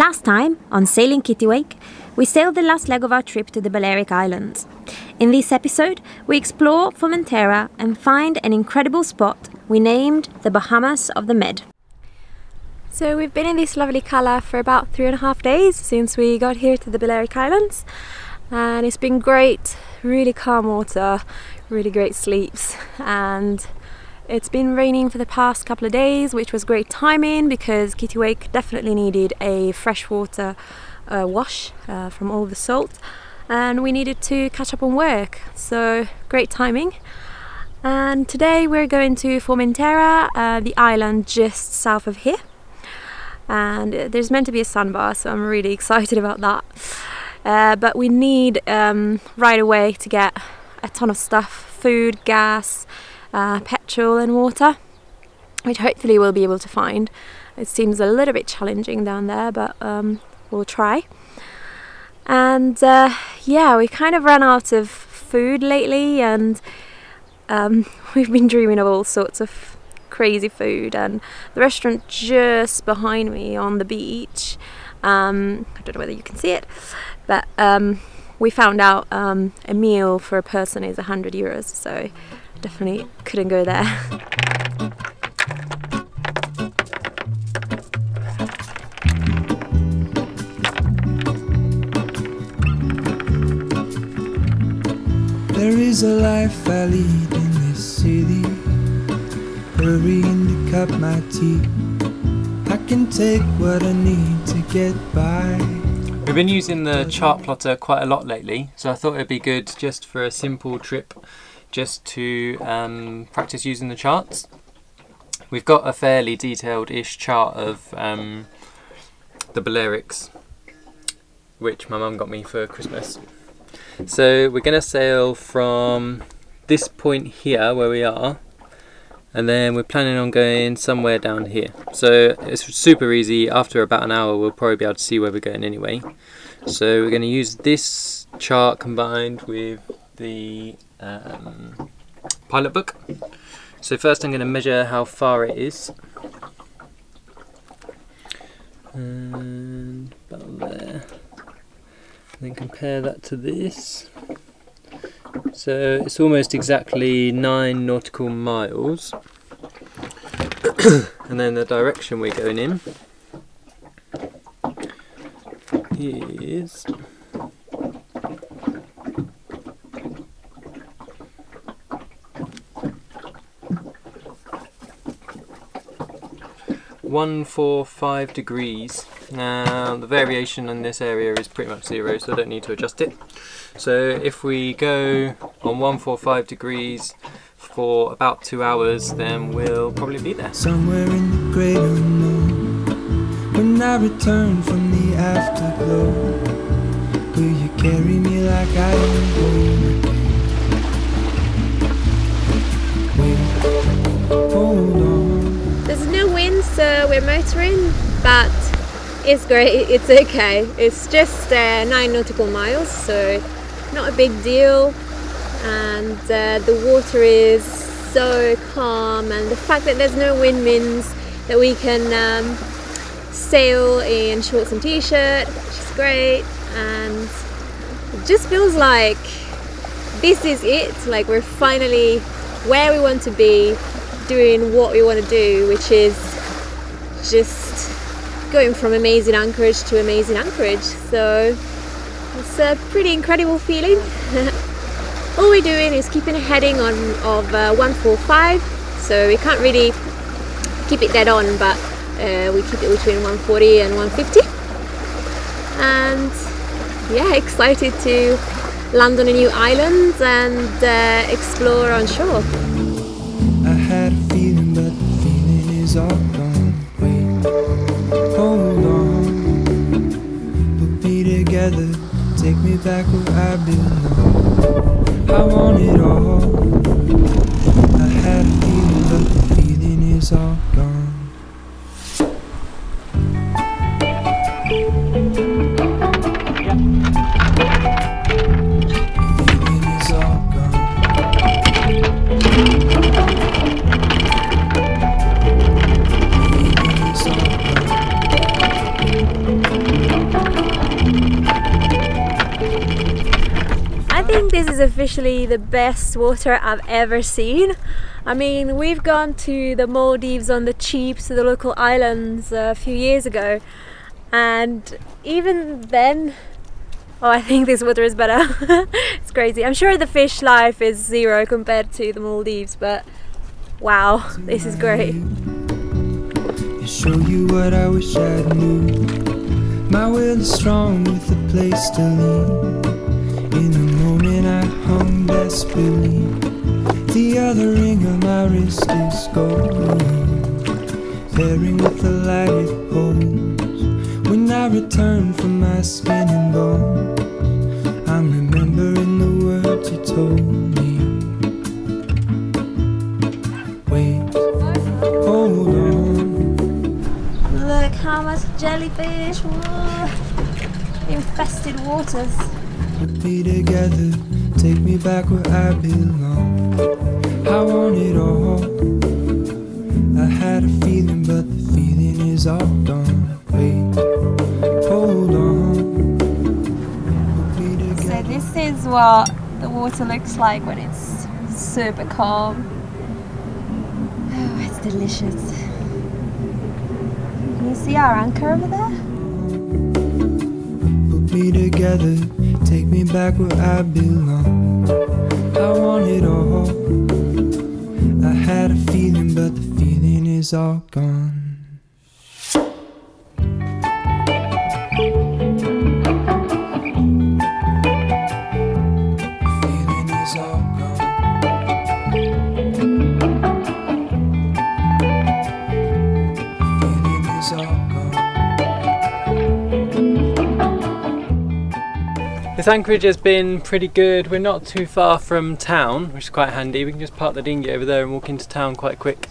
Last time, on Sailing Kittiwake, we sailed the last leg of our trip to the Balearic Islands. In this episode, we explore Formentera and find an incredible spot we named the Bahamas of the Med. So we've been in this lovely cala for about 3.5 days since we got here to the Balearic Islands, and it's been great, really calm water, really great sleeps, and it's been raining for the past couple of days, which was great timing because Kittiwake definitely needed a freshwater wash from all the salt, and we needed to catch up on work, so great timing. And today we're going to Formentera, the island just south of here, and there's meant to be a sandbar, so I'm really excited about that. But we need right away to get a ton of stuff: food, gas, petrol and water, which hopefully we'll be able to find. It seems a little bit challenging down there, but we'll try. And yeah, we kind of ran out of food lately, and we've been dreaming of all sorts of crazy food, and the restaurant just behind me on the beach, I don't know whether you can see it, but we found out a meal for a person is €100, so definitely couldn't go there. There is a life I lead in this city, hurrying to cut my teeth. I can take what I need to get by. We've been using the chart plotter quite a lot lately, so I thought it'd be good just for a simple trip just to practice using the charts. We've got a fairly detailed-ish chart of the Balearics, which my mum got me for Christmas. So we're going to sail from this point here where we are, and then we're planning on going somewhere down here. So it's super easy. After about an hour we'll probably be able to see where we're going anyway. So we're going to use this chart combined with the pilot book. So first I'm going to measure how far it is, and about there, and then compare that to this. So it's almost exactly 9 nautical miles. And then the direction we're going in is 145 degrees. Now the variation in this area is pretty much 0, so I don't need to adjust it. So if we go on 145 degrees for about 2 hours, then we'll probably be there. Somewhere in the great unknown, when I return from the afterglow, will you carry me like I am home again? Wait, hold on. There's no wind, so we're motoring, but it's great, it's okay. It's just 9 nautical miles, so not a big deal, and the water is so calm, and the fact that there's no wind means that we can sail in shorts and t-shirt, which is great, and it just feels like this is it, like we're finally where we want to be, doing what we want to do, which is just going from amazing anchorage to amazing anchorage. So it's a pretty incredible feeling. All we're doing is keeping a heading of 145, so we can't really keep it dead on, but we keep it between 140 and 150. And yeah, excited to land on a new island and explore on shore. I had a feeling, but the feeling is all gone. Wait, hold on, put me together, take me back where I belong. I want it all. I had a feeling, but the feeling is all gone. this is officially the best water I've ever seen. I mean, we've gone to the Maldives on the cheap to the local islands a few years ago, and even then, oh, I think this water is better. It's crazy. I'm sure the fish life is zero compared to the Maldives, but wow, this is great. Show you what I wish I knew. My will is strong with a place to lean. In the moment I hung desperately. The other ring on my wrist is gold, pairing with the light it holds. When I return from my skin and bones, I'm remembering the words you told me. Wait, hold on. Look how much jellyfish! Whoa. Infested waters. Put me together, take me back where I belong. I want it all. I had a feeling, but the feeling is all gone. Wait, hold on. So this is what the water looks like when it's super calm. Oh, it's delicious. Can you see our anchor over there? Put me together, take me back where I belong. I want it all. I had a feeling, but the feeling is all gone. Feeling is all gone. Feeling is all gone. This anchorage has been pretty good. We're not too far from town, which is quite handy. We can just park the dinghy over there and walk into town quite quick.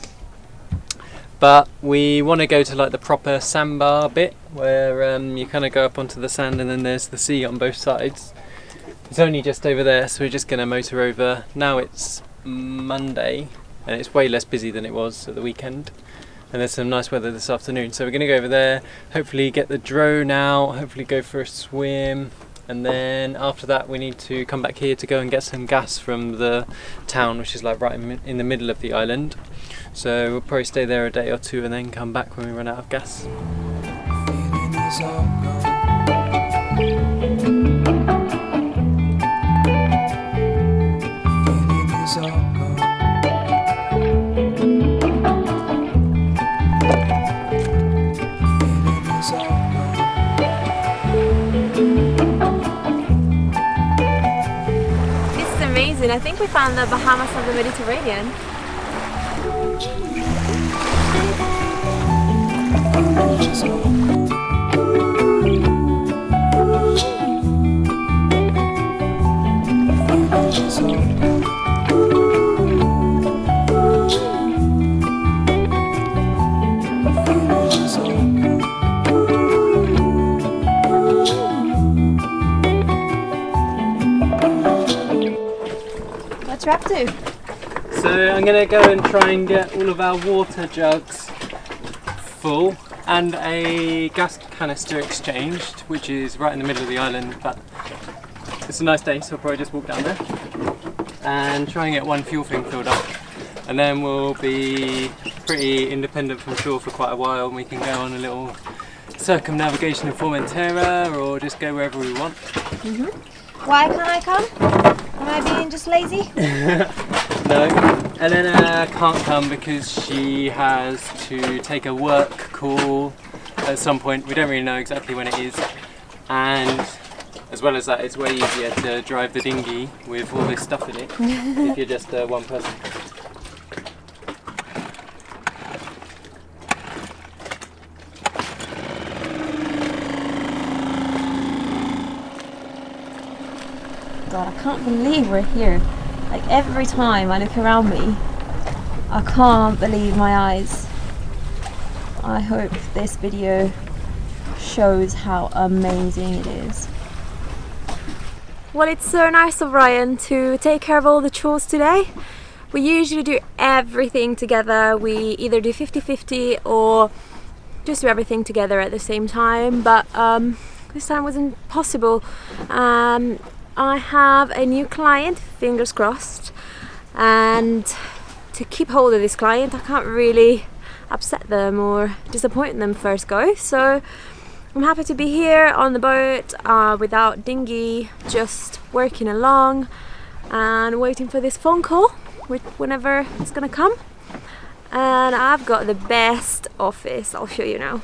But we want to go to like the proper sandbar bit, where you kind of go up onto the sand and then there's the sea on both sides. It's only just over there, so we're just going to motor over. Now it's Monday and it's way less busy than it was at the weekend. And there's some nice weather this afternoon, so we're going to go over there, hopefully get the drone out, hopefully go for a swim. And then after that we need to come back here to go and get some gas from the town, which is like right in the middle of the island. So we'll probably stay there a day or two and then come back when we run out of gas. Feeling is all gone. Feeling is all gone. Feeling is all gone. This is amazing. I think we found the Bahamas of the Mediterranean. What you're up to? So I'm going to go and try and get all of our water jugs full and a gas canister exchanged, which is right in the middle of the island, but it's a nice day, so I'll probably just walk down there and try and get one fuel thing filled up, and then we'll be pretty independent from shore for quite a while, and we can go on a little circumnavigation in Formentera or just go wherever we want. Why can't I come? Am I being just lazy? No, Elena can't come because she has to take a work call at some point. We don't really know exactly when it is, and as well as that, it's way easier to drive the dinghy with all this stuff in it if you're just one person. God, I can't believe we're here. Like every time I look around me, I can't believe my eyes. I hope this video shows how amazing it is. Well, it's so nice of Ryan to take care of all the chores today. We usually do everything together. We either do 50-50 or just do everything together at the same time, but this time wasn't possible. I have a new client, fingers crossed, and to keep hold of this client I can't really upset them or disappoint them first go, so I'm happy to be here on the boat without dinghy, just working along and waiting for this phone call whenever it's gonna come. And I've got the best office, I'll show you now.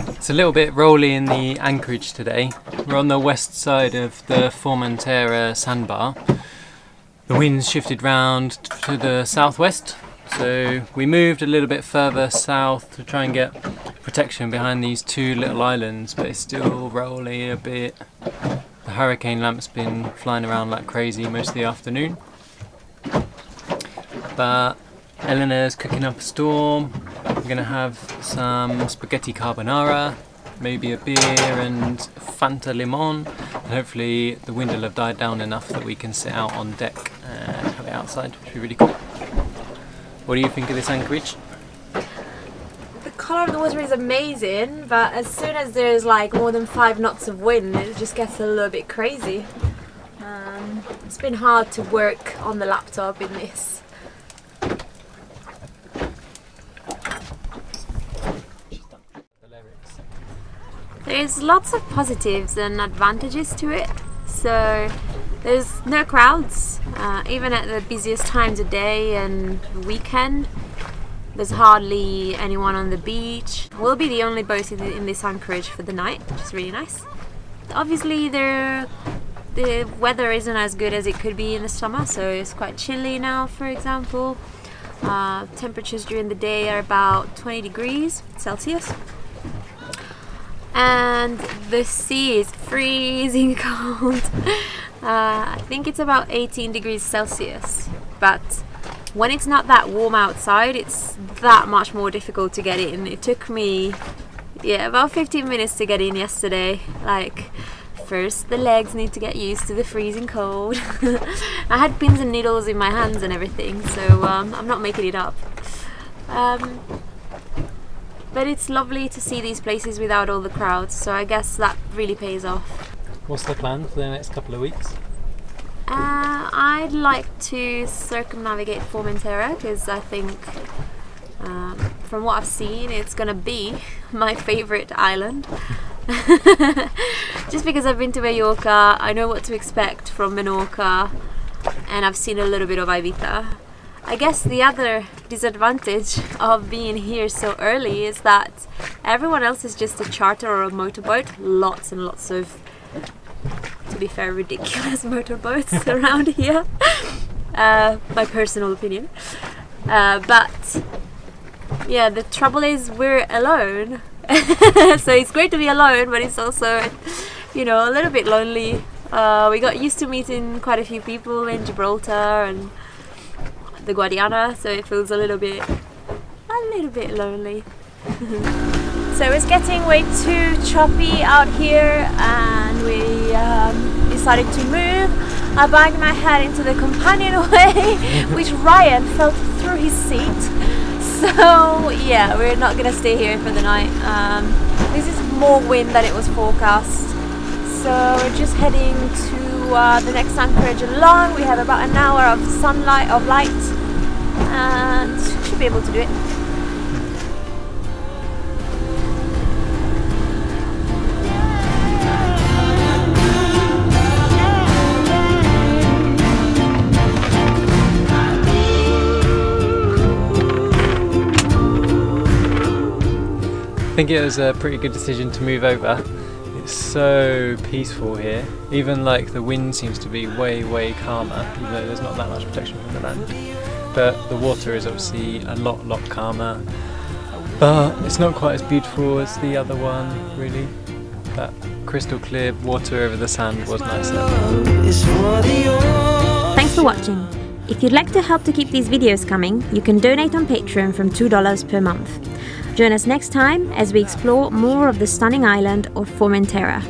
It's a little bit rolly in the anchorage today. We're on the west side of the Formentera sandbar. The wind's shifted round to the southwest, so we moved a little bit further south to try and get protection behind these two little islands, but it's still rolly a bit. The hurricane lamp's been flying around like crazy most of the afternoon. But Eleanor's cooking up a storm. We're going to have some spaghetti carbonara, maybe a beer and Fanta Limon, and hopefully the wind will have died down enough that we can sit out on deck and have it outside, which would be really cool. What do you think of this anchorage? The colour of the water is amazing, but as soon as there's like more than 5 knots of wind, it just gets a little bit crazy. It's been hard to work on the laptop in this. There's lots of positives and advantages to it. So there's no crowds, even at the busiest times of day and weekend. There's hardly anyone on the beach. We'll be the only boat in this anchorage for the night, which is really nice. Obviously the weather isn't as good as it could be in the summer, so it's quite chilly now, for example. Temperatures during the day are about 20 degrees Celsius. And the sea is freezing cold. I think it's about 18 degrees Celsius, but when it's not that warm outside, it's that much more difficult to get in. It took me, about 15 minutes to get in yesterday. Like, first the legs need to get used to the freezing cold. I had pins and needles in my hands and everything, so I'm not making it up. But it's lovely to see these places without all the crowds, so I guess that really pays off. What's the plan for the next couple of weeks? I'd like to circumnavigate Formentera, because I think from what I've seen it's gonna be my favourite island. Just because I've been to Mallorca, I know what to expect from Menorca, and I've seen a little bit of Ibiza. I guess the other disadvantage of being here so early is that everyone else is just a charter or a motorboat. Lots and lots of, to be fair, ridiculous motorboats around here. My personal opinion. But yeah, the trouble is we're alone. So it's great to be alone, but it's also, a little bit lonely. We got used to meeting quite a few people in Gibraltar and the Guadiana, so it feels a little bit lonely. So it's getting way too choppy out here, and we decided to move. I banged my head into the companionway, which Ryan fell through his seat. So yeah, we're not gonna stay here for the night. This is more wind than it was forecast. So we're just heading to the next anchorage along. We have about an hour of sunlight, of light, and should be able to do it. I think it was a pretty good decision to move over. It's so peaceful here. Even like the wind seems to be way calmer, even though there's not that much protection from the land. But the water is obviously a lot calmer. But it's not quite as beautiful as the other one, really. That crystal clear water over the sand was nicer. Thanks for watching. If you'd like to help to keep these videos coming, you can donate on Patreon from $2 per month. Join us next time as we explore more of the stunning island of Formentera.